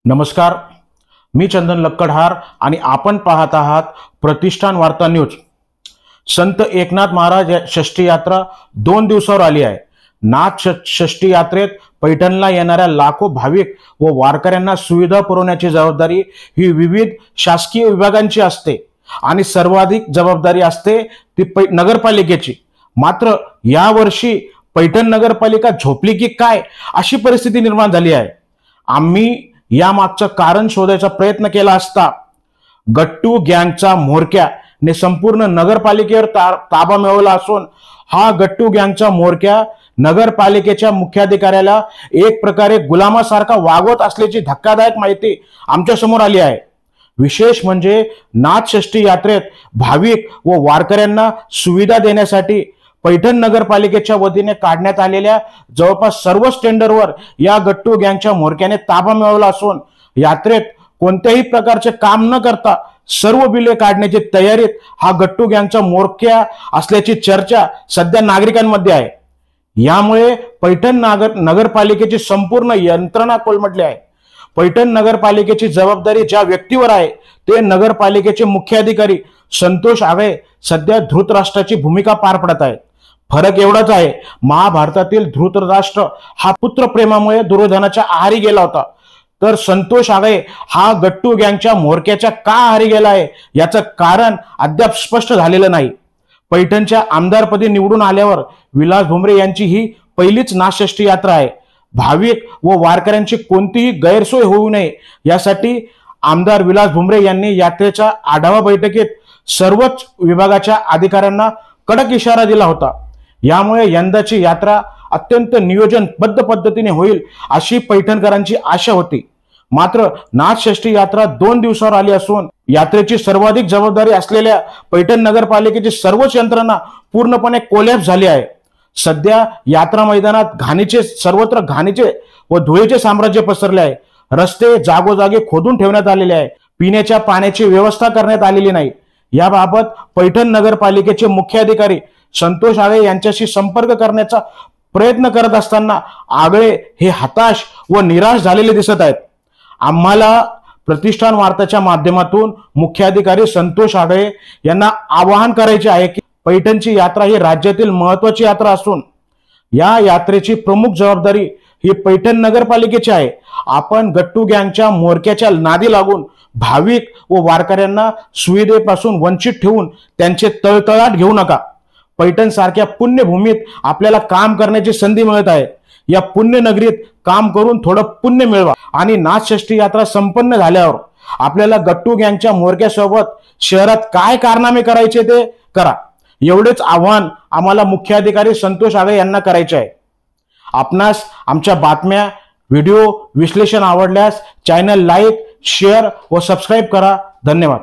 नमस्कार, मी चंदन लक्कडहार आणि आपण पाहत आहात प्रतिष्ठान वार्ता न्यूज। संत एकनाथ महाराज षष्ठी यात्रा 2 दिवसावर आली आहे। नाथ षष्ठी यात्रेत पैठणला येणाऱ्या लाखो भाविक व वारकऱ्यांना सुविधा पुरवण्याची जबाबदारी ही विविध शासकीय विभागांची असते आणि सर्वाधिक जबाबदारी असते ती नगरपालिकेची। मात्र यावर्षी पैठण नगरपालिका झोपली की काय अशी परिस्थिती निर्माण झाली आहे। आम्ही या मागचं कारण शोधायचा प्रयत्न केला असता गट्टू गँगचा म्होरक्याने संपूर्ण नगरपालिकेवर ताबा मिळवला असून हा गट्टू गँगचा म्होरक्या नगरपालिकेच्या मुख्याधिकाऱ्याला एक प्रकारे गुलामासारखा वागवत असल्याची धक्कादायक माहिती आमच्या समोर आली आहे। विशेष म्हणजे नाथ षष्ठी यात्रेत भाविक व वारकऱ्यांना सुविधा देण्यासाठी पैठण नगरपालिकेच्या वतीने काढण्यात आलेल्या जवळपास सर्व टेंडरवर या गट्टू गँगच्या म्होरक्याने ताबा मिळवला असून यात्रेत कोणत्याही प्रकारचे काम न करता सर्व बिले काढण्याची तयारीत हा गट्टू गँगचा म्होरक्या असल्याची चर्चा सध्या नागरिकांमध्ये आहे। यामुळे पैठण नगरपालिकेची संपूर्ण यंत्रणा कोलमडली आहे। पैठण नगरपालिकेची जबाबदारी ज्या व्यक्तीवर आहे ते नगरपालिकेचे मुख्याधिकारी संतोष आगळे सध्या धृतराष्ट्राची भूमिका पार पडत आहेत। फरक एवढाच आहे, महाभारतातील धृतराष्ट्र हा पुत्रप्रेमामुळे दुर्योधनाच्या आहारी गेला होता, तर संतोष आगळे हा गट्टू गँगच्या म्होरक्याच्या का आहारी गेला आहे याचं कारण अद्याप स्पष्ट झालेलं नाही। पैठणच्या आमदारपदी निवडून आल्यावर विलास भुमरे यांची ही पहिलीच नाथषष्ठी यात्रा आहे। भाविक व वारकऱ्यांची कोणतीही गैरसोय होऊ नये यासाठी आमदार विलास भुमरे यांनी यात्रेच्या आढावा बैठकीत सर्वच विभागाच्या अधिकाऱ्यांना कडक इशारा दिला होता। यामुळे यंदाची यात्रा अत्यंत नियोजनबद्ध पद्धतीने होईल अशी पैठणकरांची आशा होती। मात्र नाथ षष्ठी यात्रा 2 दिवसावर आली असून यात्रेची सर्वाधिक जबाबदारी असलेल्या पैठण नगरपालिकेची सर्वच यंत्रणा पूर्णपणे कोलॅप्स झाली आहे। सध्या यात्रा मैदानात सर्वत्र घाणीचे व धुळीचे साम्राज्य पसरले आहे। रस्ते जागोजागी खोदून ठेवण्यात आलेले आहे। पिण्याच्या पाण्याची व्यवस्था करण्यात आलेली नाही। याबाबत पैठण नगरपालिकेचे मुख्याधिकारी संतोष आगळे यांच्याशी संपर्क करण्याचा प्रयत्न करत असताना आगळे हे हताश व निराश झालेले दिसत आहेत। आम्हाला प्रतिष्ठान वार्ताच्या माध्यमातून मुख्याधिकारी संतोष आगळे यांना आवाहन करायचे आहे की पैठणची यात्रा ही राज्यातील महत्त्वाची यात्रा असून या यात्रेची प्रमुख जबाबदारी ही पैठण नगरपालिकेची आहे। आपण गट्टू गँगच्या म्होरक्याच्या नादी लागून भाविक व वारकऱ्यांना सुविधेपासून वंचित ठेवून त्यांचे तळतळाट घेऊ नका। पैठण सारख्या पुण्यभूमीत आपल्याला काम करण्याची संधी मिळत आहे। या पुण्यनगरीत काम करून थोडं पुण्य मिळवा आणि नाथ षष्ठी यात्रा संपन्न झाल्यावर आपल्याला गट्टू गँगच्या म्होरक्यासोबत शहरात काय कारनामे करायचे ते करा, एवढेच आव्हान आम्हाला मुख्याधिकारी संतोष आगळे यांना करायचे आहे। आपणास आमच्या बातम्या व्हिडिओ विश्लेषण आवडल्यास चॅनल लाईक शेअर व सबस्क्राईब करा। धन्यवाद।